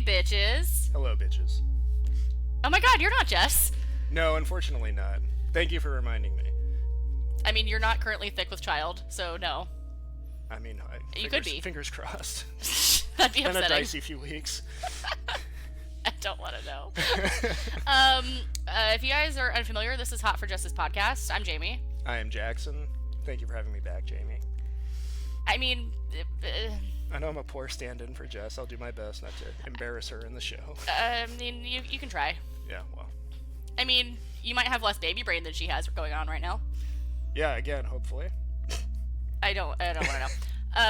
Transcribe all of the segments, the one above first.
bitches. Hello, bitches. Oh my god, you're not Jess. No, unfortunately not. Thank you for reminding me. I mean, you're not currently thick with child, so no. I mean, you could be. Fingers crossed. That'd be Been upsetting. a dicey few weeks. I don't want to know. If you guys are unfamiliar, this is Hot for Justice podcast. I'm Jaymie. I am Jackson. Thank you for having me back, Jaymie. I mean... I know I'm a poor stand-in for Jess. I'll do my best not to embarrass her in the show. I mean, you can try. Yeah, well. I mean, you might have less baby brain than she has going on right now. Yeah, again, hopefully. I don't want to know.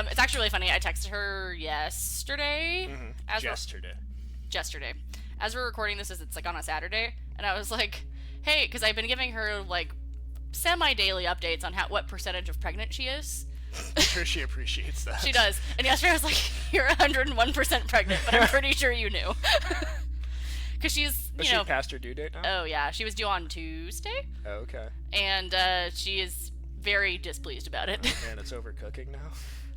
It's actually really funny. I texted her yesterday. Mm-hmm. Yesterday. As we're recording this, it's like on a Saturday, and I was like, hey, because I've been giving her like semi-daily updates on what percentage of pregnant she is. I'm sure she appreciates that. She does. And yesterday I was like, you're 101% pregnant, but I'm pretty sure you knew. Because she's, Is she past her due date now? Oh, yeah. She was due on Tuesday. Oh, okay. And she is very displeased about it. Oh, man, it's overcooking now?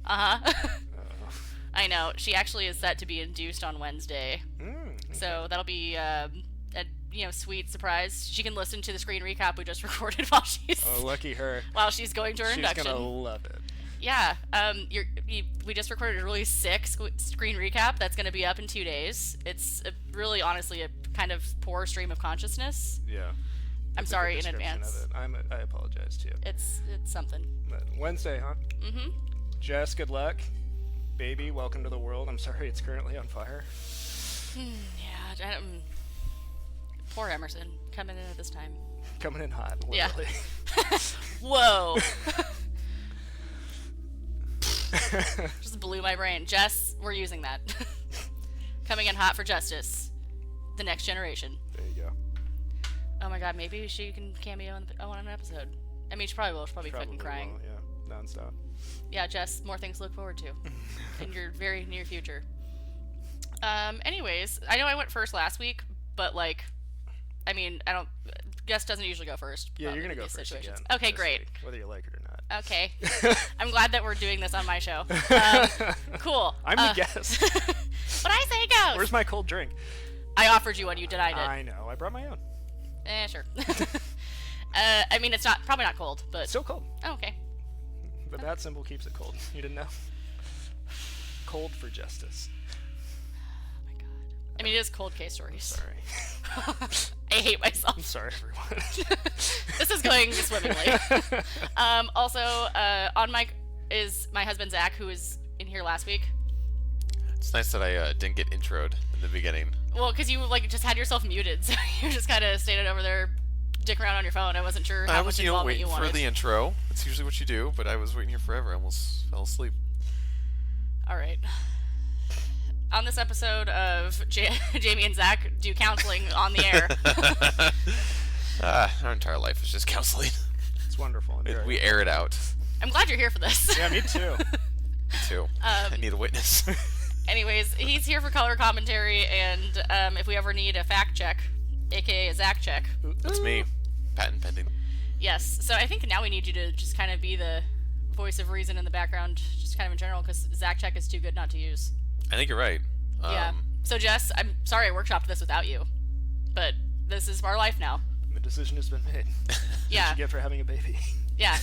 Uh-huh. Oh. I know. She actually is set to be induced on Wednesday. Okay. So that'll be a sweet surprise. She can listen to the screen recap we just recorded while she's... Oh, lucky her. While she's going to her induction. She's gonna love it. Yeah, we just recorded a really sick screen recap that's going to be up in 2 days. It's really, honestly, a kind of poor stream of consciousness. Yeah. I'm sorry in advance. Of it. I apologize too. It's something. But Wednesday, huh? Mm-hmm. Jess, good luck. Baby, welcome to the world. I'm sorry it's currently on fire. Yeah, poor Emerson coming in at this time. Coming in hot, literally. Yeah. Whoa. Just blew my brain. Jess, we're using that. Coming in hot for justice. The next generation. There you go. Oh my god, maybe she can cameo on an episode. I mean, she probably will. She'll probably fucking crying. Will, yeah, nonstop. Yeah, Jess, more things to look forward to in your very near future. Anyways, I know I went first last week, but guest doesn't usually go first. Yeah, you're gonna go first situations. again. Okay, great. Week, whether you like it or not. Okay. I'm glad that we're doing this on my show. Cool. I'm the guest. What I say goes. Where's my cold drink? I offered you one. You denied it. I know. I brought my own. Sure. I mean, it's probably not cold, but... It's still cold. Oh, okay. The bat symbol keeps it cold. You didn't know? Cold for justice. Oh my god. I mean, it is cold case stories. I'm sorry. I hate myself. I'm sorry, everyone. This is going swimmingly. Also, on mic is my husband, Zach, who was in here last week. It's nice that I didn't get introed in the beginning. Well, because you just had yourself muted, so you just kind of standing over there, dicking around on your phone. I wasn't sure how much involvement you wanted. I was waiting for the intro. That's usually what you do, but I was waiting here forever. I almost fell asleep. All right. On this episode of Jaymie and Zach do counseling on the air. Our entire life is just counseling. It's wonderful. We air it out. I'm glad you're here for this. Yeah, me too. Me too. I need a witness. Anyways, he's here for color commentary, and if we ever need a fact check, aka a Zac-check. That's me. Patent pending. Yes. So I think now we need you to just kind of be the voice of reason in the background, just kind of in general, because Zac-check is too good not to use. I think you're right. Yeah. So Jess, I'm sorry I workshopped this without you, but this is our life now. The decision has been made. Yeah. What you get for having a baby. Yeah.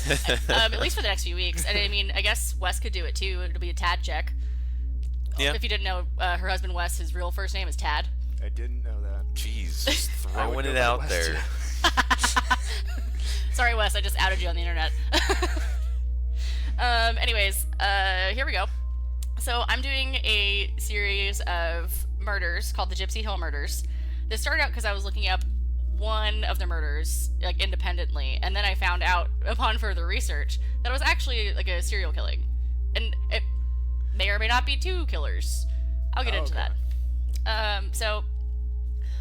At least for the next few weeks. And I mean, I guess Wes could do it too. It'll be a Tad check. Yeah. If you didn't know, her husband Wes, his real first name is Tad. I didn't know that. Jeez, just throwing it out there. Sorry, Wes, I just outed you on the internet. Anyways, here we go. So I'm doing a series of murders called the Gypsy Hill Murders. This started out because I was looking up one of the murders, like, independently, and then I found out, upon further research, that it was actually, like, a serial killing. And it may or may not be two killers. I'll get into that. So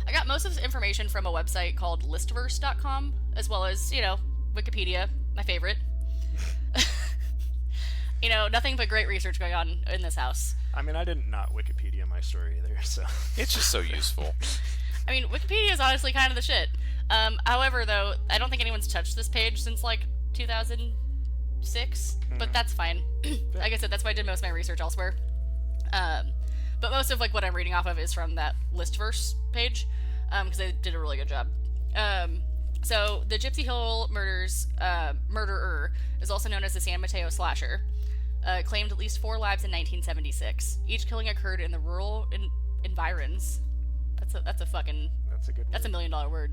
I got most of this information from a website called listverse.com, as well as, Wikipedia, my favorite. Nothing but great research going on in this house. I mean, I didn't not Wikipedia my story either, so... It's just so useful. I mean, Wikipedia is honestly kind of the shit. However, though, I don't think anyone's touched this page since, 2006, but that's fine. Like I said, that's why I did most of my research elsewhere. But most of like what I'm reading off of is from that list verse page, because they did a really good job. So the Gypsy Hill Murders murderer is also known as the San Mateo Slasher. Claimed at least 4 lives in 1976. Each killing occurred in the rural environs. That's a fucking. That's a good word. That's $1 million word.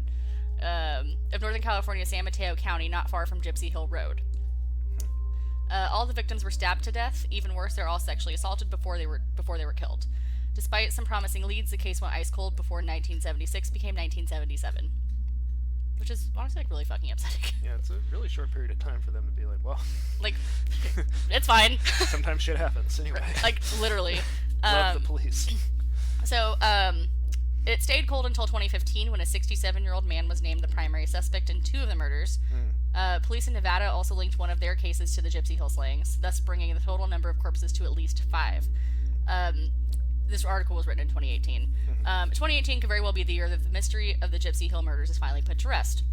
Of Northern California, San Mateo County, not far from Gypsy Hill Road. All the victims were stabbed to death. Even worse, they're all sexually assaulted before they were killed. Despite some promising leads, the case went ice cold before 1976 became 1977, which is honestly like really fucking upsetting. Yeah, it's a really short period of time for them to be like, well, like, it's fine. Sometimes shit happens anyway. Like literally. Love the police. So, it stayed cold until 2015 when a 67-year-old man was named the primary suspect in 2 of the murders. Police in Nevada also linked one of their cases to the Gypsy Hill slayings, thus bringing the total number of corpses to at least 5. This article was written in 2018. 2018 could very well be the year that the mystery of the Gypsy Hill murders is finally put to rest.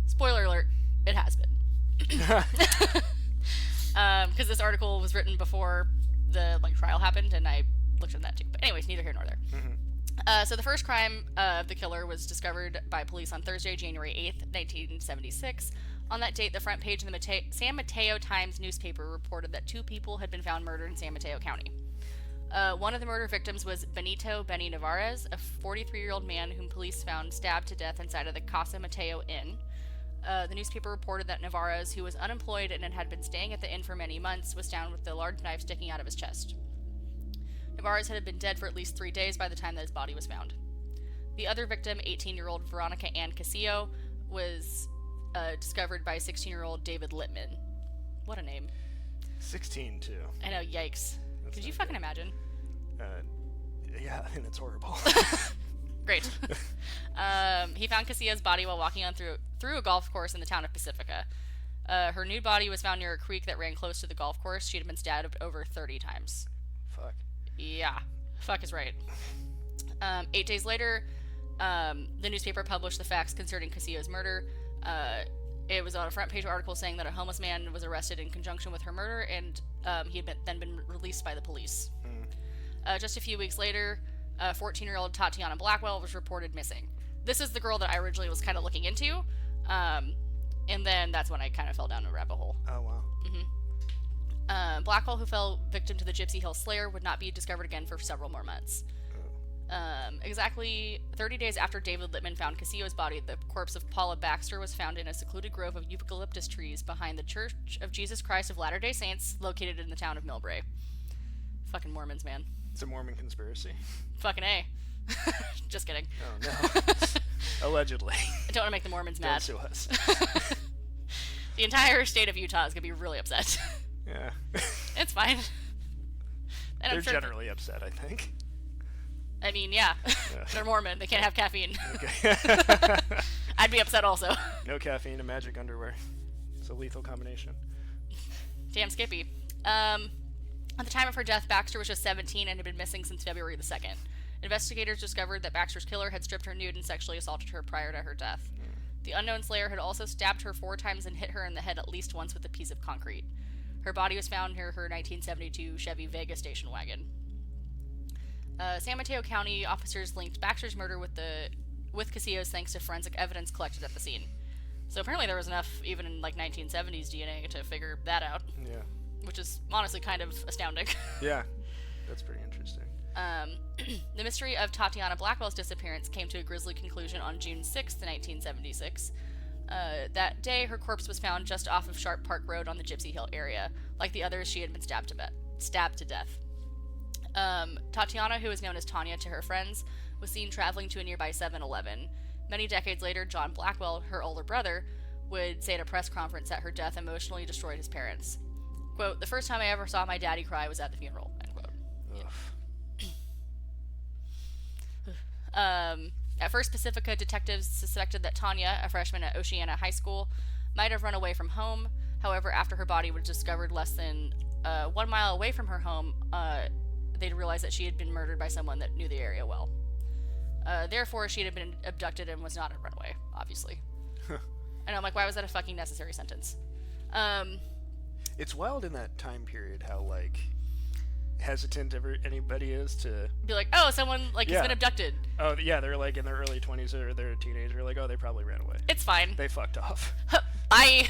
Spoiler alert, it has been. Because this article was written before the trial happened, and I looked at that too. But anyways, neither here nor there. So the first crime of the killer was discovered by police on Thursday, January 8th, 1976. On that date, the front page of the San Mateo Times newspaper reported that 2 people had been found murdered in San Mateo County. One of the murder victims was Benito Benny Navarez, a 43-year-old man whom police found stabbed to death inside of the Casa Mateo Inn. The newspaper reported that Navarez, who was unemployed and had been staying at the inn for many months, was found with a large knife sticking out of his chest. Navarez had been dead for at least 3 days by the time that his body was found. The other victim, 18-year-old Veronica Ann Casillo, was discovered by 16-year-old David Littman. What a name. 16, too. I know, yikes. Could you fucking imagine? Yeah, and it's horrible. Great. He found Casillo's body while walking on through a golf course in the town of Pacifica. Her nude body was found near a creek that ran close to the golf course. She had been stabbed over 30 times. Fuck. Yeah. Fuck is right. 8 days later, the newspaper published the facts concerning Casillo's murder. It was on a front page article saying that a homeless man was arrested in conjunction with her murder, and he had then been released by the police. Just a few weeks later, 14-year-old Tatiana Blackwell was reported missing. This is the girl that I originally was kind of looking into, and then that's when I kind of fell down a rabbit hole. Oh, wow. Blackwell, who fell victim to the Gypsy Hill Slayer, would not be discovered again for several more months. Exactly 30 days after David Littman found Casillo's body, the corpse of Paula Baxter was found in a secluded grove of eucalyptus trees behind the Church of Jesus Christ of Latter-day Saints, located in the town of Millbrae. Fucking Mormons, man. It's a Mormon conspiracy. Fucking A. Just kidding. Oh, no. Allegedly. I don't want to make the Mormons mad. Don't sue us. The entire state of Utah is going to be really upset. Yeah. It's fine. And They're generally upset, I think. I mean, yeah. They're Mormon. They can't have caffeine. Okay. I'd be upset also. No caffeine and magic underwear. It's a lethal combination. Damn Skippy. At the time of her death, Baxter was just 17 and had been missing since February the 2nd. Investigators discovered that Baxter's killer had stripped her nude and sexually assaulted her prior to her death. The unknown slayer had also stabbed her 4 times and hit her in the head at least once with a piece of concrete. Her body was found near her 1972 Chevy Vega station wagon. San Mateo County officers linked Baxter's murder with Casillo's thanks to forensic evidence collected at the scene. So apparently there was enough, even in 1970s DNA, to figure that out. Yeah. Which is honestly kind of astounding. Yeah, that's pretty interesting. The mystery of Tatiana Blackwell's disappearance came to a grisly conclusion on June 6th, 1976. That day, her corpse was found just off of Sharp Park Road on the Gypsy Hill area. Like the others, she had been stabbed to death. Tatiana, who was known as Tanya to her friends, was seen traveling to a nearby 7-Eleven. Many decades later, John Blackwell, her older brother, would say at a press conference that her death emotionally destroyed his parents. Quote, "The first time I ever saw my daddy cry was at the funeral," end quote. At first, Pacifica detectives suspected that Tanya, a freshman at Oceana High School, might have run away from home. However, after her body was discovered less than 1 mile away from her home, they'd realized that she had been murdered by someone that knew the area well. Therefore, she had been abducted and was not a runaway, obviously. And I'm like, why was that a fucking necessary sentence? It's wild in that time period how, hesitant anybody is to Be like, oh, someone like has Yeah. been abducted. Oh yeah, they're like in their early 20s or they're a teenager. Like, oh, they probably ran away. It's fine. They fucked off. Bye.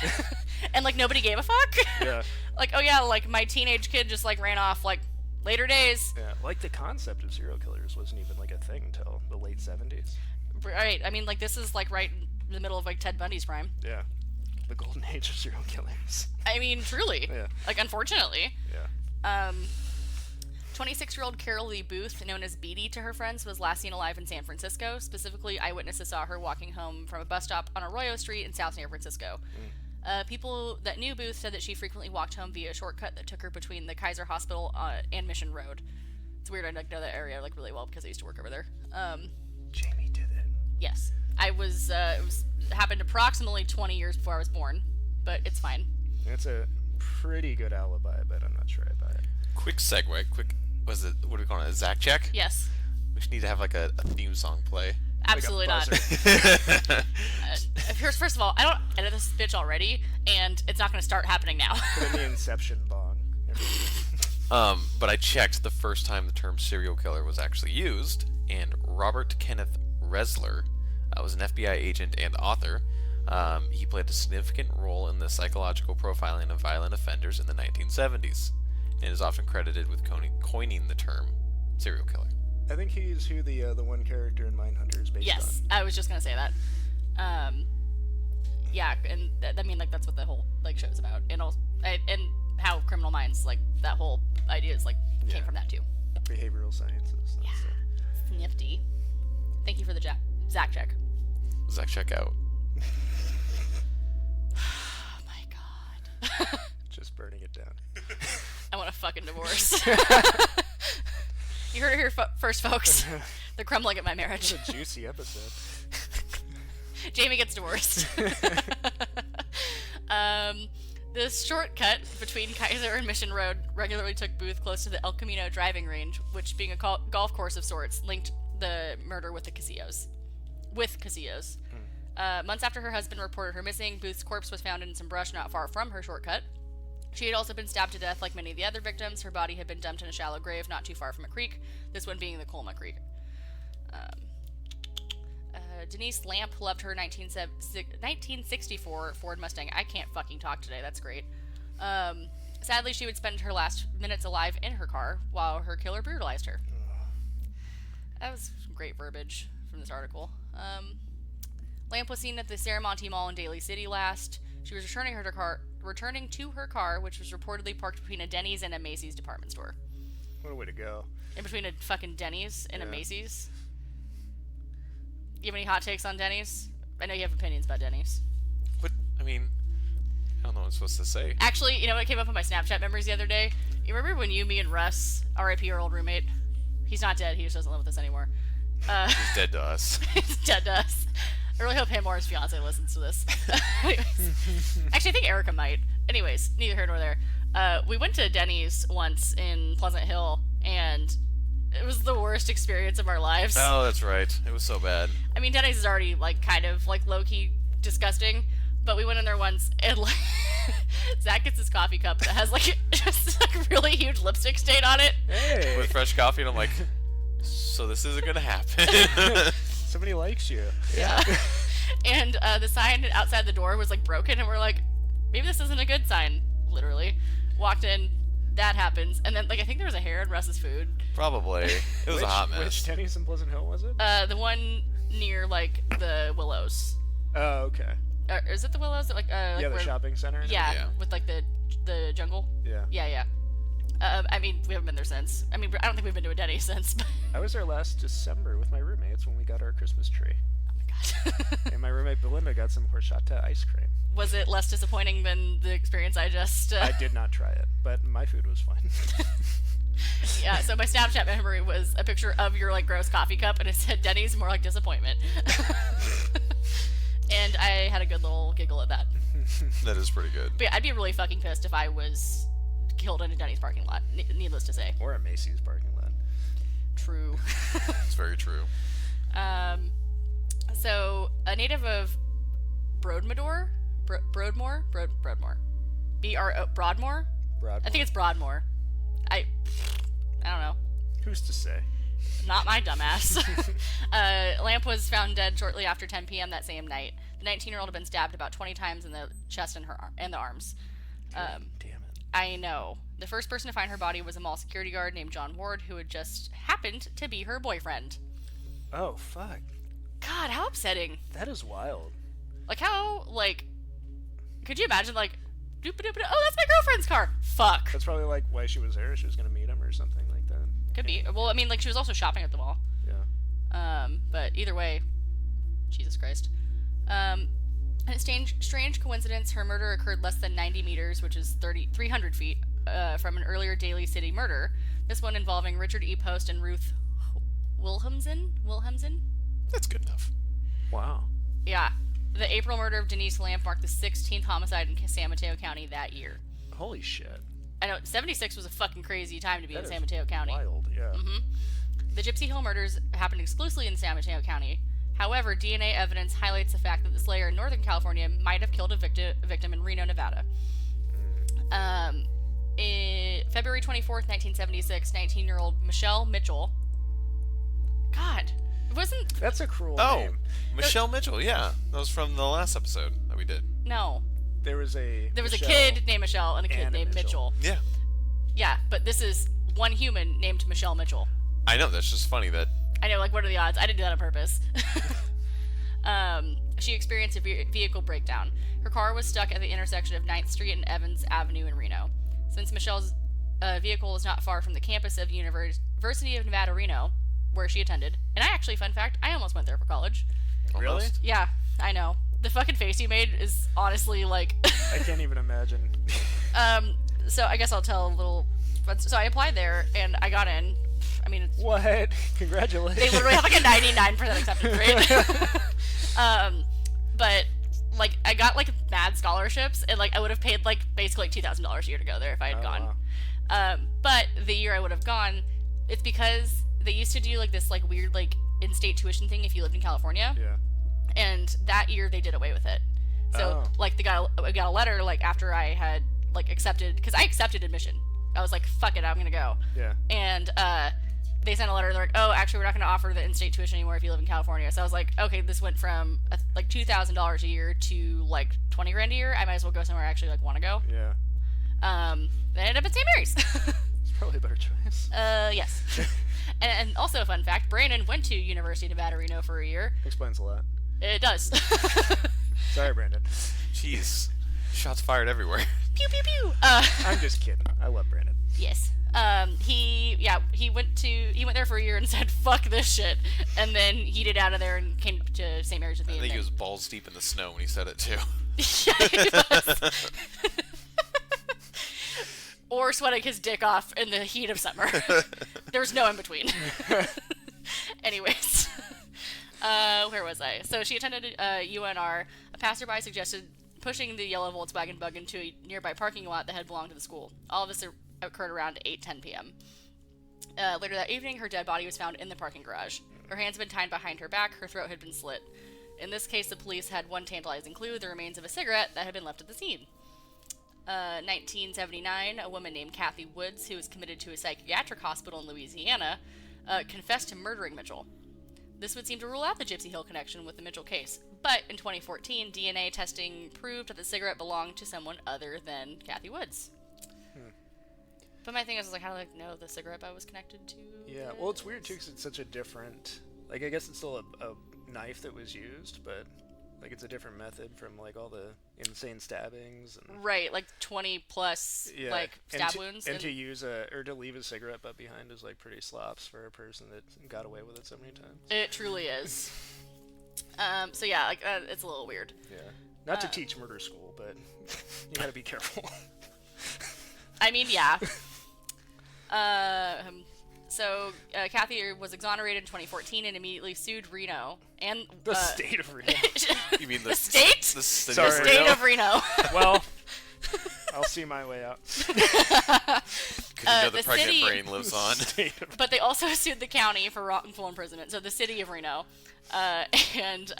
And like nobody gave a fuck. Yeah. Like, oh yeah, like my teenage kid just like ran off. Like later days. Yeah. Like the concept of serial killers wasn't even like a thing until the late 70s. Right. I mean, like this is like right in the middle of like Ted Bundy's prime. Yeah. The golden age of serial killers. I mean, truly. Yeah. Like unfortunately. Yeah. 26-year-old Carol Lee Booth, known as Beatty to her friends, was last seen alive in San Francisco. Specifically, eyewitnesses saw her walking home from a bus stop on Arroyo Street in South San Francisco. People that knew Booth said that she frequently walked home via a shortcut that took her between the Kaiser Hospital and Mission Road. It's weird, I know that area like really well because I used to work over there. Jaymie did it. Yes, it happened approximately 20 years before I was born, but it's fine. It's a pretty good alibi, but I'm not sure I buy it. Quick segue. What do we call it? A Zac-check? Yes, We should need to have like a theme song play. absolutely not. buzzer. First of all, I don't edit this bitch already, and it's not going to start happening now. Put in the Inception bong. But I checked the first time the term serial killer was actually used, and Robert Kenneth Resler was an FBI agent and author. He played a significant role in the psychological profiling of violent offenders in the 1970s, and is often credited with coining the term serial killer. I think he's who the one character in Mindhunter is based Yes, I was just gonna say that. Yeah, and I mean, like that's what the whole like show's about, and also, and how Criminal Minds, like that whole idea is like came Yeah. from that too. on. Behavioral sciences. Yeah, it's nifty. Thank you for the Zac-check. Zac-check out. Oh my god. Just burning it down. I want a fucking divorce. You heard it here first, folks. They're crumbling at my marriage. What a juicy episode. Jaymie gets divorced. This shortcut between Kaiser and Mission Road regularly took Booth close to the El Camino driving range, which, being a golf course of sorts, linked the murder with the Casillos. Months after her husband reported her missing, Booth's corpse was found in some brush not far from her shortcut. She had also been stabbed to death like many of the other victims. Her body had been dumped in a shallow grave not too far from a creek, this one being the Colma Creek. Denise Lamp loved her 1964 Ford Mustang. I can't fucking talk today, that's great. Sadly, she would spend her last minutes alive in her car while her killer brutalized her. That was some great verbiage from this article. Lamp was seen at the Serramonte Mall in Daly City last. She was returning to her car, which was reportedly parked between a Denny's and a Macy's department store. What a way to go. In between a fucking Denny's and a Yeah. Macy's. You have any hot takes on Denny's? I know you have opinions about Denny's. What? I mean, I don't know what I'm supposed to say. Actually, you know what came up on my Snapchat memories the other day? You remember when you, me, and Russ, R.I.P. our old roommate, he's not dead, he just doesn't live with us anymore. He's dead to us. He's dead to us. I really hope him or his fiance listens to this. Anyways. Actually, I think Erica might. Anyways, neither here nor there. We went to Denny's once in Pleasant Hill, and it was the worst experience of our lives. Oh, that's right. It was so bad. I mean, Denny's is already, like, kind of, like, low-key disgusting, but we went in there once, and, like, Zach gets his coffee cup that has, like, just, like, really huge lipstick stain on it. Hey! With fresh coffee, and I'm like, so this isn't gonna happen. Somebody likes you. Yeah. And the sign outside the door was, like, broken, and we're like, maybe this isn't a good sign, literally. Walked in, that happens, and then, like, I think there was a hair in Russ's food. Probably. It was a hot mess. Which Denny's in Pleasant Hill was it? The one near, like, the Willows. Oh, okay. Is it the Willows? Like, Yeah, the where, shopping center. and Yeah, Yeah. with, like, the jungle. everything? Yeah. Yeah. I mean, we haven't been there since. I mean, I don't think we've been to a Denny's since. But... I was there last December with my roommates when we got our Christmas tree. Oh my god. And my roommate Belinda got some horchata ice cream. Was it less disappointing than the experience I just... I did not try it, but my food was fine. Yeah, so my Snapchat memory was a picture of your, like, gross coffee cup, and it said Denny's, more like disappointment. And I had a good little giggle at that. That is pretty good. But yeah, I'd be really fucking pissed if I was killed in a Denny's parking lot, needless to say. Or a Macy's parking lot. True. It's very true. So, a native of Broadmoor? Broadmoor? Broadmoor. Broadmoor? Broadmoor? I think it's Broadmoor. I don't know. Who's to say? Not my dumbass. Lamp was found dead shortly after 10 p.m. that same night. The 19-year-old had been stabbed about 20 times in the chest and the arms. Damn it. I know. The first person to find her body was a mall security guard named John Ward, who had just happened to be her boyfriend. Oh, fuck. God, how upsetting. That is wild. Like, how, like, could you imagine, like, doop-a-doop-a-doop, oh, that's my girlfriend's car. Fuck. That's probably, like, why she was there. She was going to meet him or something like that. Could be. Well, I mean, like, she was also shopping at the mall. Yeah. But either way, Jesus Christ. And a strange coincidence, her murder occurred less than 90 meters, which is 300 feet, from an earlier Daly City murder. This one involving Richard E. Post and Ruth Wilhelmsen? That's good enough. Wow. Yeah. The April murder of Denise Lamp marked the 16th homicide in San Mateo County that year. Holy shit. I know, 76 was a fucking crazy time to be That in is San Mateo County. Wild, yeah. The Gypsy Hill murders happened exclusively in San Mateo County. However, DNA evidence highlights the fact that the slayer in Northern California might have killed a victim in Reno, Nevada. February 24th, 1976, 19-year-old Michelle Mitchell. God, it wasn't... That's a cruel Oh, name. Michelle Mitchell, yeah. That was from the last episode that we did. No. There was a kid named Michelle and a kid named Mitchell. Yeah. Yeah, but this is one human named Michelle Mitchell. I know, that's just funny that... I know, like, what are the odds? I didn't do that on purpose. She experienced a vehicle breakdown. Her car was stuck at the intersection of 9th Street and Evans Avenue in Reno. Since Michelle's vehicle is not far from the campus of University of Nevada, Reno, where she attended, and I actually, fun fact, I almost went there for college. Really? Almost. Yeah, I know. The fucking face you made is honestly, like... I can't even imagine. So I guess I'll tell a little... So I applied there, and I got in. I mean, it's... What? Congratulations. They literally have like a 99% acceptance rate. But like I got like mad scholarships, and like I would have paid like basically like $2,000 a year to go there if I had gone. Wow. But the year I would have gone, it's because they used to do like this like weird like in-state tuition thing if you lived in California. Yeah. And that year they did away with it. So like I got a letter like after I had like accepted, because I accepted admission. I was like, fuck it, I'm gonna go. Yeah. And they sent a letter. They're like, oh, actually, we're not going to offer the in-state tuition anymore if you live in California. So I was like, okay, this went from like $2,000 a year to like $20,000 a year. I might as well go somewhere I actually like want to go. Yeah. Then I ended up at St. Mary's. It's probably a better choice. Yes. and also a fun fact, Brandon went to University of Nevada, Reno for a year. Explains a lot. It does. Sorry, Brandon. Jeez. Shots fired everywhere. Pew pew pew. I'm just kidding. I love Brandon. Yes. He went there for a year and said, fuck this shit. And then he did out of there and came to St. Mary's with me. I think he was balls deep in the snow when he said it too. Yeah, he was. Or sweating his dick off in the heat of summer. There was no in between. Anyways. Where was I? So she attended UNR. A passerby suggested pushing the yellow Volkswagen Bug into a nearby parking lot that had belonged to the school. All of this occurred around 8:10 p.m. Later that evening, her dead body was found in the parking garage. Her hands had been tied behind her back, her throat had been slit. In this case, the police had one tantalizing clue, the remains of a cigarette that had been left at the scene. 1979, a woman named Kathy Woods, who was committed to a psychiatric hospital in Louisiana, confessed to murdering Mitchell. This would seem to rule out the Gypsy Hill connection with the Mitchell case. But in 2014, DNA testing proved that the cigarette belonged to someone other than Kathy Woods. But my thing is, like, how do I know the cigarette butt was connected to? Yeah, well, it's weird too because it's such a different. Like, I guess it's still a knife that was used, but like it's a different method from like all the insane stabbings and. Right, like 20 plus like stab wounds. And to use to leave a cigarette butt behind is like pretty slops for a person that got away with it so many times. It truly is. So yeah, like it's a little weird. Yeah, not to teach murder school, but you gotta be careful. I mean, yeah. So Kathy was exonerated in 2014 and immediately sued Reno and The state of Reno. You mean the state? The Sorry, the state of Reno. Well, I'll see my way out. Because you know the the pregnant city- brain lives on. But they also sued the county for wrongful imprisonment. So the city of Reno and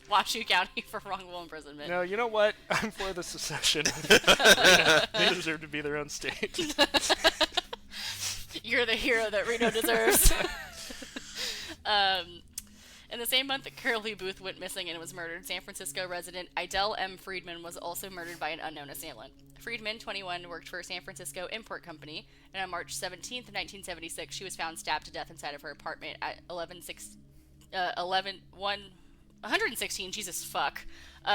Washoe County for wrongful imprisonment. No, you know what? I'm for the secession. They deserve to be their own state. You're the hero that Reno deserves. In the same month that Carol Lee Booth went missing and was murdered, San Francisco resident Idell M. Friedman was also murdered by an unknown assailant. Friedman, 21, worked for a San Francisco import company, and on March 17th, 1976, she was found stabbed to death inside of her apartment at 116, Jesus fuck,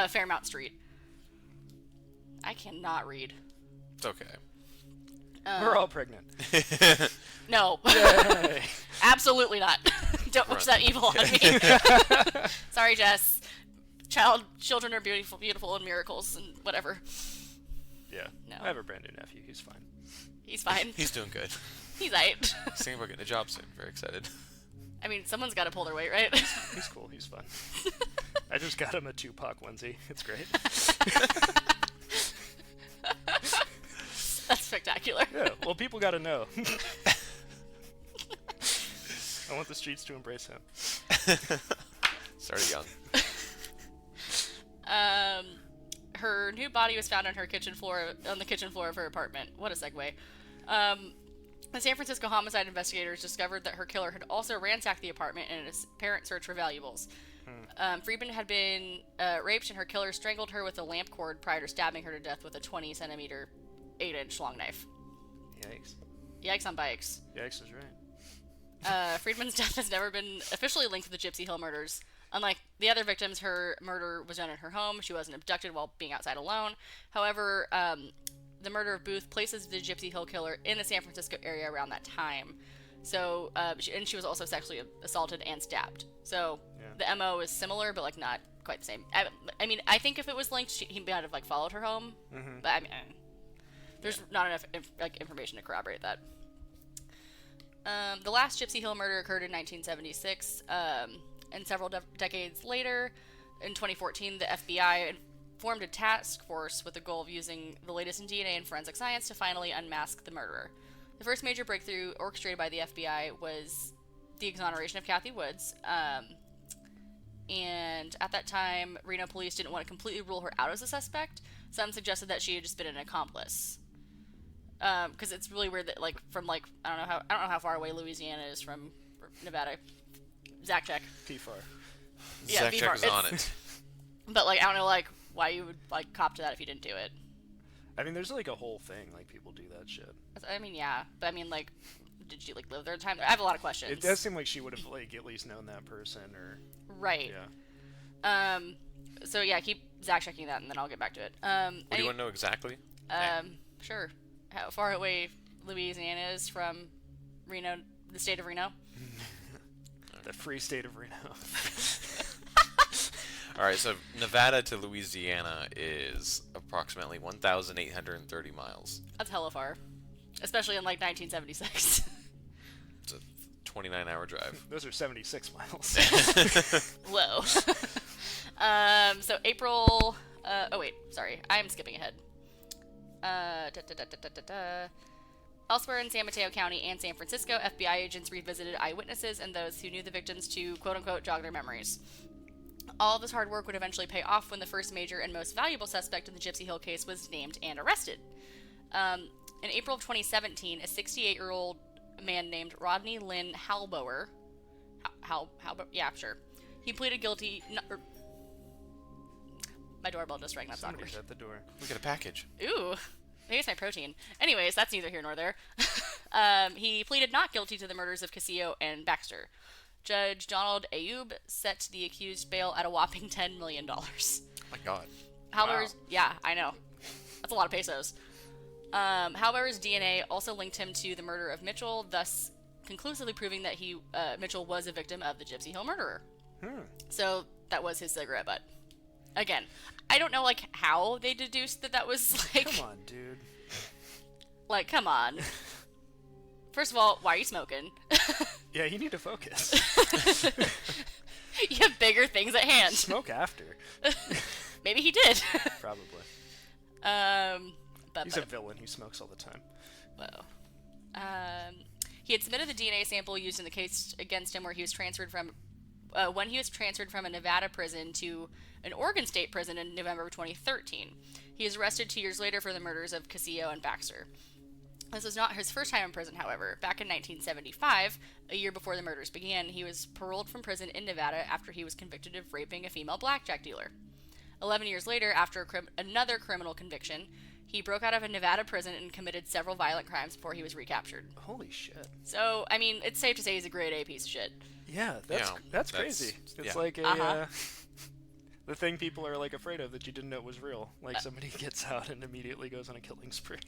Fairmount Street. I cannot read. It's okay. We're all pregnant. No. Yay. Absolutely not. Don't wish that evil on me. Sorry, Jess. Children are beautiful, beautiful, and miracles, and whatever. Yeah. No. I have a brand new nephew. He's fine. He's fine. He's doing good. He's aight. He's thinking about getting a job soon. Very excited. I mean, someone's got to pull their weight, right? He's cool. He's fun. I just got him a Tupac onesie. It's great. That's spectacular. Yeah. Well, people got to know. I want the streets to embrace him. Started young. Her new body was found on the kitchen floor of her apartment. What a segue. The San Francisco homicide investigators discovered that her killer had also ransacked the apartment in an apparent search for valuables. Friedman had been raped, and her killer strangled her with a lamp cord prior to stabbing her to death with a 20-centimeter, 8-inch long knife. Yikes. Yikes on bikes. Yikes is right. Friedman's death has never been officially linked to the Gypsy Hill murders. Unlike the other victims, her murder was done in her home. She wasn't abducted while being outside alone. However, the murder of Booth places the Gypsy Hill killer in the San Francisco area around that time. So, she was also sexually assaulted and stabbed. So, the MO is similar, but, like, not quite the same. I mean, I think if it was linked, he might have, like, followed her home. Mm-hmm. But, I mean, there's not enough, information to corroborate that. The last Gypsy Hill murder occurred in 1976, and several decades later, in 2014, the FBI formed a task force with the goal of using the latest in DNA and forensic science to finally unmask the murderer. The first major breakthrough orchestrated by the FBI was the exoneration of Kathy Woods, and at that time, Reno police didn't want to completely rule her out as a suspect. Some suggested that she had just been an accomplice. Because it's really weird that, like, from, like, I don't know how far away Louisiana is from Nevada. Zac-check. P-far. Yeah, Zac-check is on it. But, like, I don't know, like, why you would, like, cop to that if you didn't do it. I mean, there's, like, a whole thing, like, people do that shit. I mean, yeah. But, I mean, like, did she, like, live there at the time? I have a lot of questions. It does seem like she would have, like, at least known that person, or... Right. Yeah. So, yeah, keep Zac-checking that, and then I'll get back to it. What do you want to know exactly? Sure. How far away Louisiana is from Reno, the state of Reno? The free state of Reno. Alright, so Nevada to Louisiana is approximately 1,830 miles. That's hella far. Especially in, like, 1976. It's a 29-hour drive. Those are 76 miles. Whoa. So April... oh, wait. Sorry. I'm skipping ahead. Elsewhere in San Mateo County and San Francisco, FBI agents revisited eyewitnesses and those who knew the victims to, quote-unquote, jog their memories. All of this hard work would eventually pay off when the first major and most valuable suspect in the Gypsy Hill case was named and arrested. In April of 2017, a 68-year-old man named Rodney Lynn Halbower... Yeah, sure. He pleaded guilty... My doorbell just rang. That's Somebody's awkward. at the door. Look at a package. Ooh. Maybe it's my protein. Anyways, that's neither here nor there. He pleaded not guilty to the murders of Casillo and Baxter. Judge Donald Ayoub set the accused bail at a whopping $10 million. Oh my god. Halber's, yeah, I know. That's a lot of pesos. Halber's DNA also linked him to the murder of Mitchell, thus conclusively proving that Mitchell was a victim of the Gypsy Hill murderer. So that was his cigarette butt. Again, I don't know, like, how they deduced that was, like... Come on, dude. Like, come on. First of all, why are you smoking? Yeah, you need to focus. You have bigger things at hand. Smoke after. Maybe he did. Probably. But He's a villain. He smokes all the time. Whoa. He had submitted the DNA sample used in the case against him where he was transferred from... when he was transferred from a Nevada prison to an Oregon State prison in November of 2013. He was arrested 2 years later for the murders of Casillo and Baxter. This was not his first time in prison, however. Back in 1975, a year before the murders began, he was paroled from prison in Nevada after he was convicted of raping a female blackjack dealer. 11 years later, after another criminal conviction, he broke out of a Nevada prison and committed several violent crimes before he was recaptured. Holy shit. So, I mean, it's safe to say he's a grade A piece of shit. Yeah, that's crazy. It's like the thing people are like afraid of that you didn't know was real. Like somebody gets out and immediately goes on a killing spree.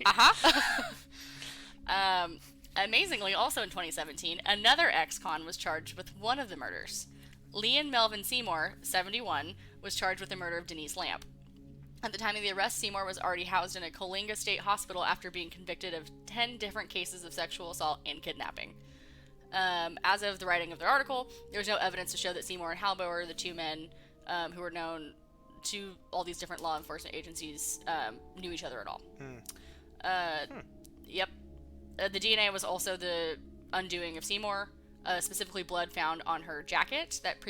Amazingly, also in 2017, another ex-con was charged with one of the murders. Leon Melvin Seymour, 71, was charged with the murder of Denise Lamp. At the time of the arrest, Seymour was already housed in a Coalinga State Hospital after being convicted of 10 different cases of sexual assault and kidnapping. As of the writing of the article, there was no evidence to show that Seymour and Halbauer, the two men who were known to all these different law enforcement agencies, knew each other at all. Yep. The DNA was also the undoing of Seymour, specifically blood found on her jacket that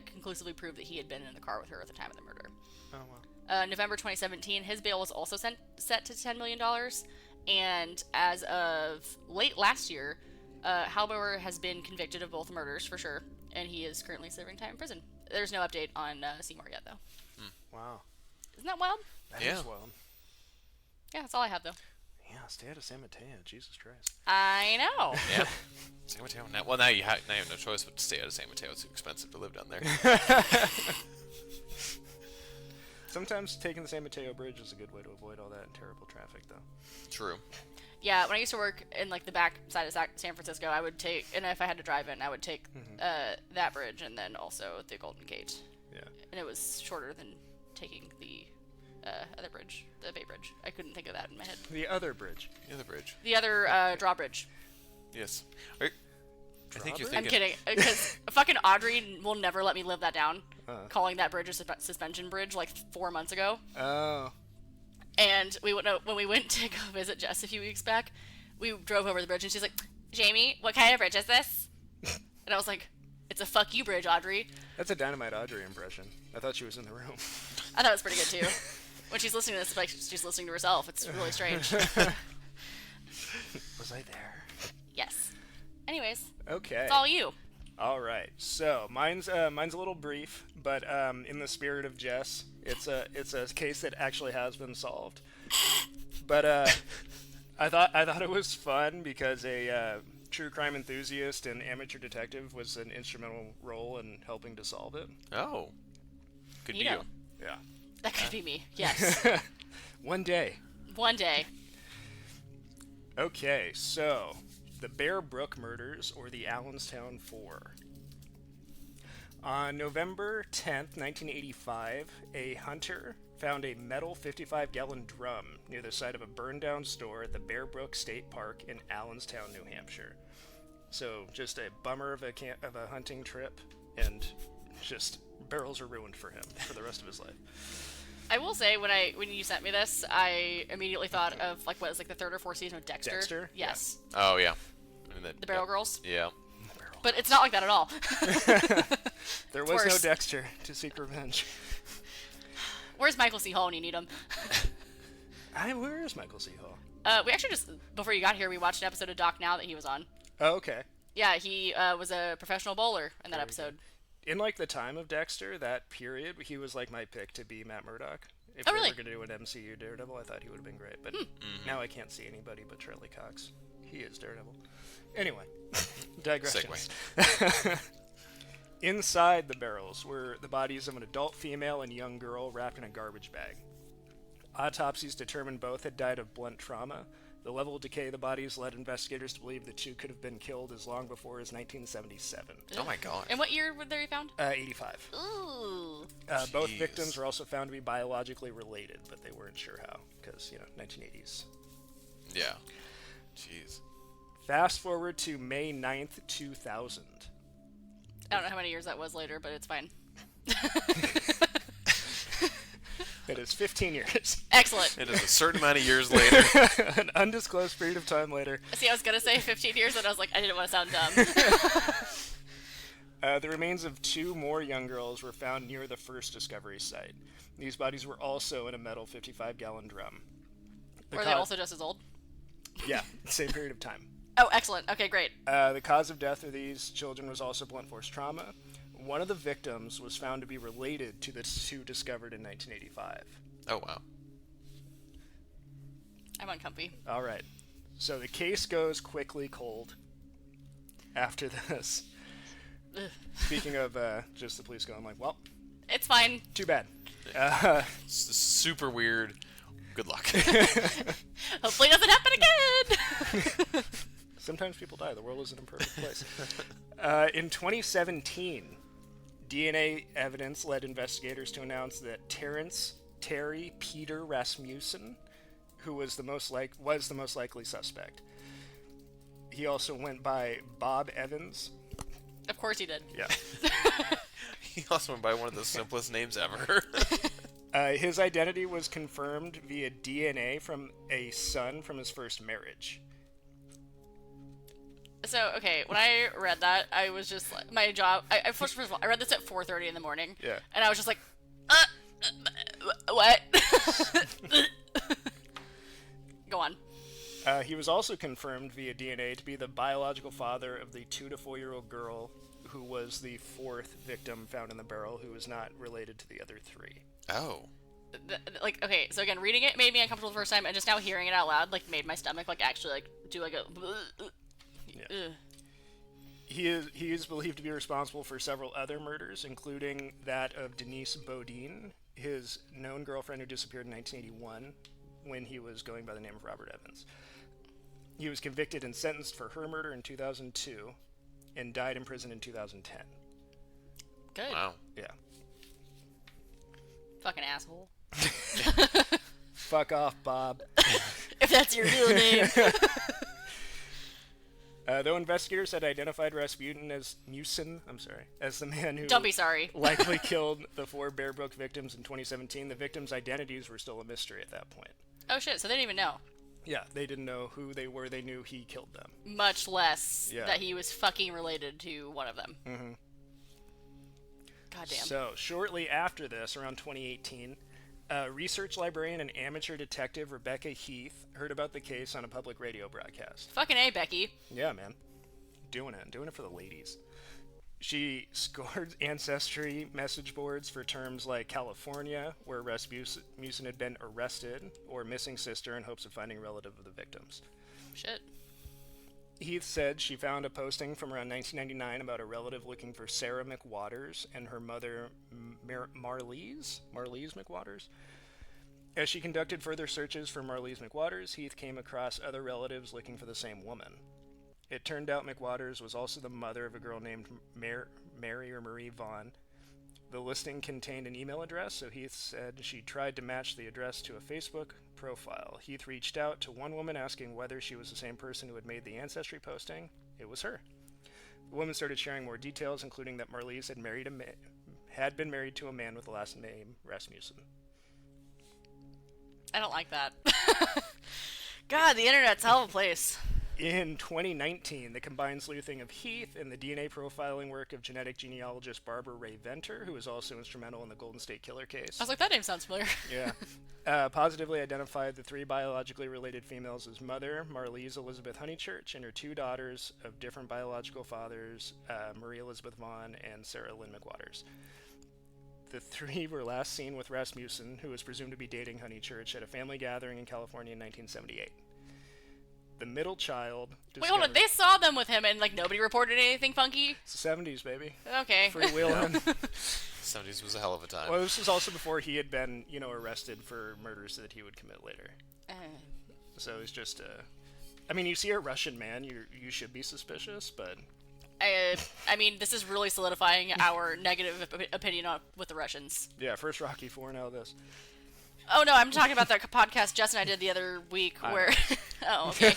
conclusively proved that he had been in the car with her at the time of the murder. Oh, wow. November 2017, his bail was also set to $10 million, and as of late last year, Halbauer has been convicted of both murders for sure, and he is currently serving time in prison. There's no update on Seymour yet, though. Wow. Isn't that wild? That is wild. Yeah, that's all I have, though. Yeah, stay out of San Mateo. Jesus Christ. I know. Yeah. San Mateo. Now you have no choice but to stay out of San Mateo. It's too expensive to live down there. Sometimes taking the San Mateo Bridge is a good way to avoid all that terrible traffic, though. True. Yeah, when I used to work in like the back side of San Francisco, I would take, and if I had to drive in, I would take that bridge and then also the Golden Gate. Yeah. And it was shorter than taking the other bridge, the Bay Bridge. I couldn't think of that in my head. The other bridge. The other bridge. The other drawbridge. Yes. I think you're I'm thinking. kidding, because fucking Audrey will never let me live that down. Calling that bridge a suspension bridge like 4 months ago. Oh. And when we went to go visit Jess a few weeks back, we drove over the bridge and she's like, Jaymie, what kind of bridge is this? And I was like, it's a fuck you bridge, Audrey. That's a Dynamite Audrey impression. I thought she was in the room. I thought it was pretty good too. When she's listening to this, it's like she's listening to herself. It's really strange. Was I there? Yes. Anyways. Okay. It's all you. All right. So mine's a little brief, but in the spirit of Jess, it's a case that actually has been solved. But I thought it was fun because a true crime enthusiast and amateur detective was an instrumental role in helping to solve it. Oh. Could be you. Yeah. That could be me. Yes. One day. One day. Okay, so the Bear Brook Murders, or the Allenstown Four. On November 10th, 1985, a hunter found a metal 55-gallon drum near the site of a burned-down store at the Bear Brook State Park in Allenstown, New Hampshire. So, just a bummer of a hunting trip, and just barrels are ruined for him for the rest of his life. I will say, when you sent me this, I immediately thought of like what is like the third or fourth season of Dexter. Dexter? Yes. Oh yeah. The Barrel Girls. Yeah. But it's not like that at all. There was no Dexter to seek revenge. Where's Michael C. Hall when you need him? Where is Michael C. Hall? We actually just, before you got here, we watched an episode of Doc Now that he was on. Oh, okay. Yeah, he was a professional bowler in that episode. In like the time of Dexter, that period, he was like my pick to be Matt Murdock. If Oh, we really? were going to do an MCU Daredevil, I thought he would have been great. But now I can't see anybody but Charlie Cox. He is Daredevil. Anyway, digressions. Inside the barrels were the bodies of an adult female and young girl wrapped in a garbage bag. Autopsies determined both had died of blunt trauma. The level of decay of the bodies led investigators to believe the two could have been killed as long before as 1977. Oh my god. And what year were they found? 85. Ooh. Both Jeez. victims were also found to be biologically related, but they weren't sure how, because, 1980s. Yeah. Jeez. Fast forward to May 9th, 2000. I don't know how many years that was later, but it's fine. It is 15 years. Excellent. It is a certain amount of years later. An undisclosed period of time later. See, I was going to say 15 years, and I was like, I didn't want to sound dumb. The remains of two more young girls were found near the first discovery site. These bodies were also in a metal 55-gallon drum. Were they also just as old? Yeah, same period of time. Oh, excellent. Okay, great. The cause of death of these children was also blunt force trauma. One of the victims was found to be related to the two discovered in 1985. Oh, wow. I'm uncomfy. All right. So the case goes quickly cold after this. Ugh. Speaking of just the police going like, well, It's fine. too bad. It's super weird. Good luck. Hopefully it doesn't happen again. Sometimes people die. The world is an imperfect place. In 2017, DNA evidence led investigators to announce that Terry Peter Rasmussen, who was the most likely suspect. He also went by Bob Evans. Of course he did. Yeah. He also went by one of the simplest names ever. His identity was confirmed via DNA from a son from his first marriage. So, okay, when I read that, I was just like, my job, first of all, I read this at 4:30 in the morning. Yeah. And I was just like, what? Go on. He was also confirmed via DNA to be the biological father of the 2 to 4 year old girl who was the fourth victim found in the barrel, who was not related to the other three. Oh. Like, okay, so again, reading it made me uncomfortable the first time, and just now hearing it out loud, like, made my stomach, like, actually, like, do, like, a... Yeah. He is believed to be responsible for several other murders, including that of Denise Bodine, his known girlfriend who disappeared in 1981 when he was going by the name of Robert Evans. He was convicted and sentenced for her murder in 2002 and died in prison in 2010. Good. Wow. Yeah. Fucking asshole. Fuck off, Bob. If that's your real name. Though investigators had identified Rasputin as the man who Don't be sorry. likely killed the 4 Bear Brook victims in 2017, the victims' identities were still a mystery at that point. Oh shit, so they didn't even know. Yeah, they didn't know who they were. They knew he killed them. Much less Yeah. that he was fucking related to one of them. Mm-hmm. Goddamn. So, shortly after this, around 2018, research librarian and amateur detective Rebecca Heath heard about the case on a public radio broadcast. Fucking A, Becky. Yeah, man. Doing it for the ladies. She scored ancestry message boards for terms like California, where Rasmussen had been arrested, or missing sister in hopes of finding a relative of the victims. Shit. Heath said she found a posting from around 1999 about a relative looking for Sarah McWaters and her mother Marlise McWaters. As she conducted further searches for Marlise McWaters, Heath came across other relatives looking for the same woman. It turned out McWaters was also the mother of a girl named Mary or Marie Vaughn. The listing contained an email address, so Heath said she tried to match the address to a Facebook profile. Heath reached out to one woman asking whether she was the same person who had made the ancestry posting. It was her. The woman started sharing more details, including that Marlise had been married to a man with the last name Rasmussen. I don't like that. God, the internet's a hell of a place. In 2019, the combined sleuthing of Heath and the DNA profiling work of genetic genealogist Barbara Ray Venter, who was also instrumental in the Golden State Killer case. I was like, that name sounds familiar. Yeah. Positively identified the 3 biologically related females as mother, Marlise Elizabeth Honeychurch, and her 2 daughters of different biological fathers, Marie Elizabeth Vaughn and Sarah Lynn McWaters. The 3 were last seen with Rasmussen, who was presumed to be dating Honeychurch, at a family gathering in California in 1978. The middle child... Wait, hold on. They saw them with him and, like, nobody reported anything funky? It's the 70s, baby. Okay. Freewheeling. 70s was a hell of a time. Well, this was also before he had been, arrested for murders that he would commit later. So it's just, I mean, you see a Russian man, you should be suspicious, but... I mean, this is really solidifying our negative opinion with the Russians. Yeah, first Rocky IV, now this. Oh, no, I'm talking about the podcast Jess and I did the other week where... Oh, okay.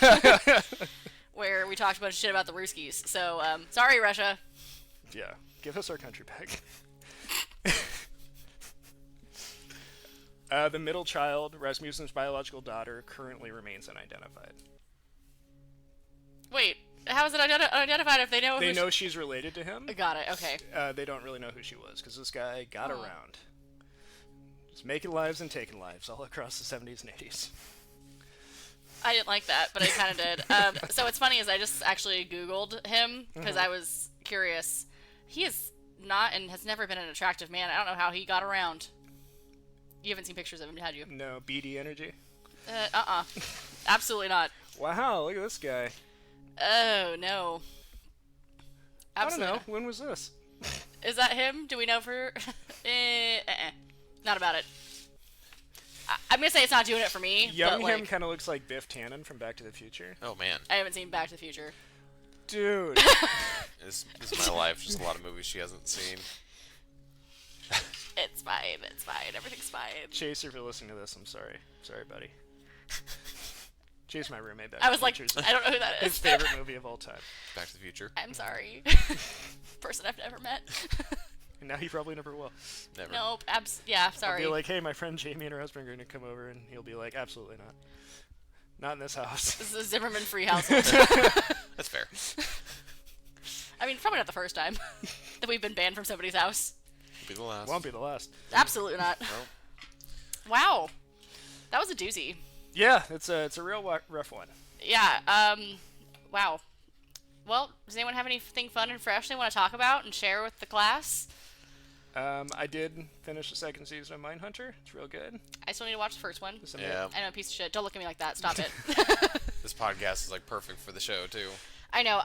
Where we talked a bunch of shit about the Ruskies. So, sorry, Russia. Yeah, give us our country back. The middle child, Rasmussen's biological daughter, currently remains unidentified. Wait, how is it unidentified if they know... They know she's related to him. Got it, okay. They don't really know who she was, because this guy got around. Just making lives and taking lives all across the 70s and 80s. I didn't like that, but I kind of did. So what's funny is I just actually Googled him because I was curious. He is not and has never been an attractive man. I don't know how he got around. You haven't seen pictures of him, had you? No, BD energy. Absolutely not. Wow, look at this guy. Oh, no. Absolutely I don't know. not. When was this? Is that him? Do we know for... Not about it. I'm going to say it's not doing it for me. Young but, him like, kind of looks like Biff Tannen from Back to the Future. Oh man, I haven't seen Back to the Future. Dude. this is my life. Just a lot of movies she hasn't seen. It's fine. It's fine. Everything's fine. Chase, if you're listening to this, I'm sorry. Sorry, buddy. Chase, my roommate. Back I to was the like, Future's I don't know who that his is. favorite movie of all time. Back to the Future. I'm sorry. Person I've never met. And now he probably never will. Never. Nope. Yeah, sorry. I'll be like, hey, my friend Jaymie and her husband are going to come over, and he'll be like, absolutely not. Not in this house. This is a Zimmerman free household. That's fair. I mean, probably not the first time that we've been banned from somebody's house. Won't be the last. Won't be the last. Absolutely not. No. Wow. That was a doozy. Yeah, it's a real rough one. Yeah, wow. Well, does anyone have anything fun and fresh they want to talk about and share with the class? I did finish the second season of Mindhunter. It's real good. I still need to watch the first one. Yeah. I know, a piece of shit. Don't look at me like that. Stop it. This podcast is like perfect for the show too. I know.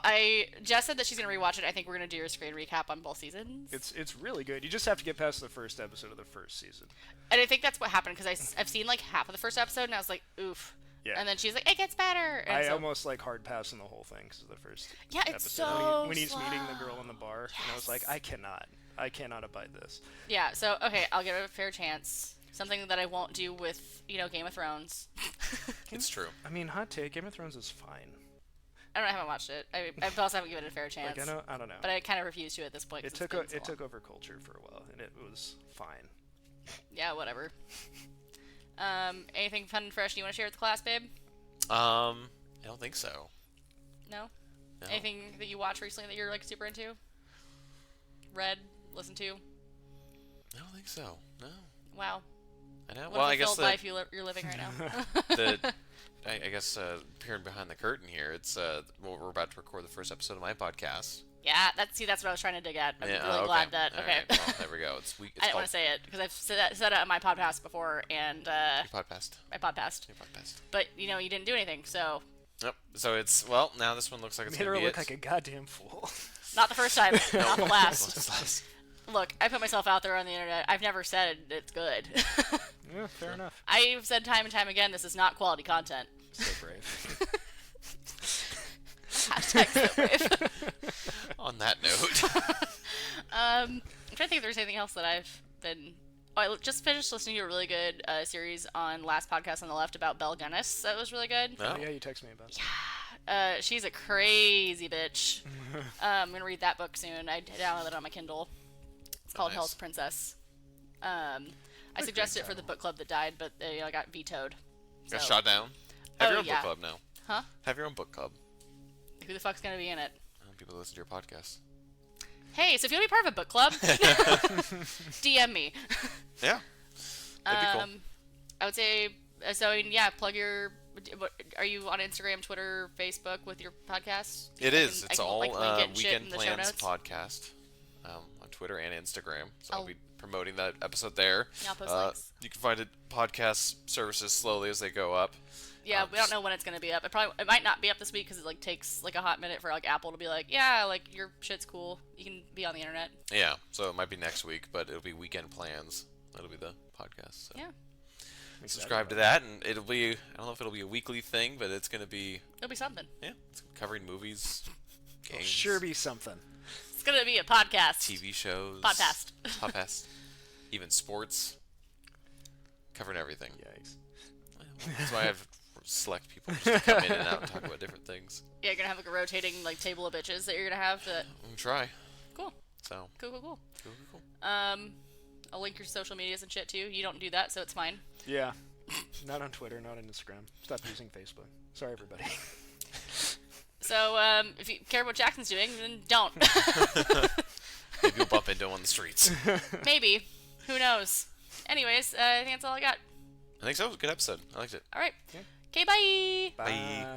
Jess said that she's going to rewatch it. I think we're going to do a screen recap on both seasons. It's really good. You just have to get past the first episode of the first season. And I think that's what happened because I've seen like half of the first episode and I was like, oof. Yeah. And then she's like, it gets better. And I so, almost like hard passing the whole thing because of the first Yeah, it's episode. so when he's slow. meeting the girl in the bar, and I was like, I cannot abide this. Yeah, so, okay, I'll give it a fair chance. Something that I won't do with, Game of Thrones. It's true. I mean, hot take, Game of Thrones is fine. I haven't watched it. I also haven't given it a fair chance. Like, I don't know. But I kind of refuse to at this point. It took over culture for a while, and it was fine. Yeah, whatever. Anything fun and fresh you want to share with the class, babe? I don't think so. No? No. Anything that you watched recently that you're like super into? Read? Listened to? I don't think so. No. Wow. I know. What Well, a I guess fulfilled life you're living right now. I guess peering behind the curtain here, it's well, we're about to record the first episode of my podcast. Yeah, that's what I was trying to dig at. I'm Yeah, really okay. glad that. All Okay. right, well, there we go. It's I didn't want to say it because I've said it on my podcast before and Your podcast. my podcast. Your podcast. But you didn't do anything, so Yep. So now this one looks like it's Made her gonna be look like a goddamn fool. not the first time, not the last. last. Look, I put myself out there on the internet. I've never said it's good. Yeah, fair enough. I've said time and time again, this is not quality content. So brave. Hashtag so brave. On that note, I'm trying to think if there's anything else that I've been... Oh, I just finished listening to a really good series on Last Podcast on the Left about Belle Gunness. That was really good. no. Oh, yeah, you texted me about it. She's a crazy bitch. I'm going to read that book soon. I downloaded it on my Kindle. It's called Nice. Hell's Princess. I suggested it for the book club that died, but they got vetoed. Got So, shot down. Have Oh, your own yeah. book club now. Huh? Have your own book club. Who the fuck's going to be in it? People that listen to your podcast. Hey, so if you want to be part of a book club, DM me. Yeah. That'd be cool. I would say, so yeah, plug your... Are you on Instagram, Twitter, Facebook with your podcast? It is. I It's can, all like, link it and shit Weekend in the show Plans notes. podcast on Twitter and Instagram. So I'll Oh. be promoting that episode there. Yeah, I'll post links. You can find it podcast services slowly as they go up. Yeah, we don't know when it's going to be up. It might not be up this week because it takes a hot minute for Apple to be like, yeah, your shit's cool. You can be on the internet. Yeah, so it might be next week, but it'll be Weekend Plans. That'll be the podcast. So. Yeah, Subscribe to that, and it'll be, I don't know if it'll be a weekly thing, but it's going to be, it'll be something. yeah, it's covering movies, games, Sure be something. It's going to be a podcast. TV shows. Podcast. Podcast. Even sports. Covering everything. Yikes. That's why I have select people just to come in and out and talk about different things. Yeah, you're going to have a rotating table of bitches that you're going to have. I'm gonna try. Cool. So. Cool. Cool. I'll link your social medias and shit too. You don't do that, so it's fine. Yeah. Not on Twitter, not on Instagram. Stop using Facebook. Sorry, everybody. So, if you care what Jackson's doing, then don't. Maybe you'll bump into him on the streets. Maybe. Who knows? Anyways, I think that's all I got. I think so. It was a good episode. I liked it. All right. Yeah. Okay, bye! Bye.